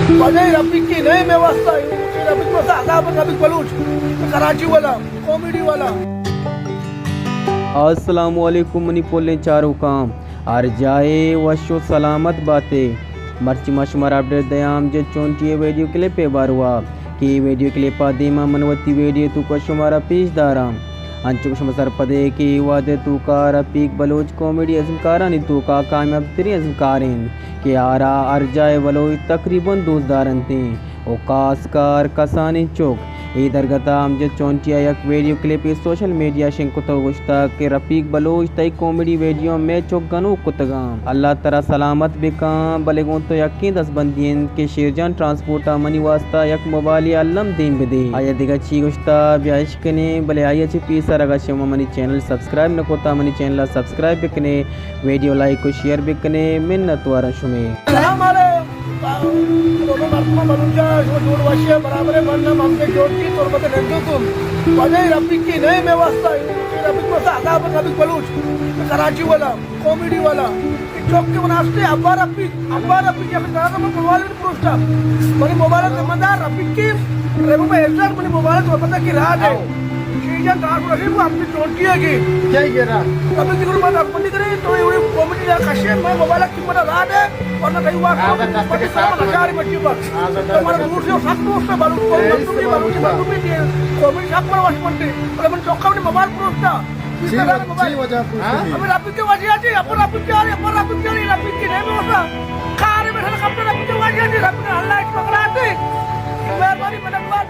वजह रफीक की नहीं व्यवस्था रफीक में आजाब रफीक बलूच कराची वाला कॉमेडी वाला। अस्सलाम वालेकुम मनी पोले चारों काम आर जाए वशो सलामत बातें मर्ची मशमर अपडेट दयाम जे चोंटी वीडियो क्लिप पे बारुआ कि वीडियो क्लिप दीमा मनवती वीडियो तू को शुमारा पेश दाराम अंचु शुमसर पदे की वादे तू का रफीक बलोच कॉमेडी अजमकारा नी तू का कामयाब तरी अजमकारिन के आरा अर्जाए बलोच तकरीबन दोस्तदारन थे ओ कासकार कसानी चौक ई दरगता अमजद चौंटिया यक वीडियो क्लिप सोशल मीडिया शिंकुतो गुश्ता के रफीक बलोच तई कॉमेडी वीडियो में चौक गनो कुतगा अल्लाह तरा सलामत बिकाम बलेगों तो यकीन दसबंदियन के शेरजान ट्रांसपोर्टा मनी वास्ता यक मोबाइल अल्लम दीन बदे आया दिगा ची गुश्ता ब्याश कने बले आया ची पीसा रगा शमा मनी चैनल सब्सक्राइब न कोता मनी चैनल सब्सक्राइब बिकने वीडियो लाइक को शेयर बिकने मिन्नत वारा शुमे बराबर बनना हमसे जोड़ती तो तुम वजह रफीक की नहीं व्यवस्था रफीक में आजाब रफीक बलूच कराची वाला कॉमेडी वाला चौक के बनाते अब्बा रफीक या फिर मोबाइल में पूछता मैंने मोबाइल जिम्मेदार रफीक की रेबो में एग्जैक्ट मैंने मोबाइल को पता की रात है सीजन ट्रांसफर वो अपनी चोटी है की क्या गिरा रफीक की बात अपनी करे तो ये कॉमेडी का कशे में मोबाइल की मत रात है वरना कहीं हुआ पति साहब लगारी मच्छी बस हमारा दूर से सात दोस्त से बालू को भी दिए कॉमेडी साहब पर वाश पड़ते और अपन चौका में मोबाइल पूछता जी वजह पूछती हमें रफीक की वजह थी अपन रफीक की रफीक की नहीं होता कार में बैठा कब रफीक की वजह थी रफीक अल्लाह इस पकड़ाते मेहरबानी मैंने बात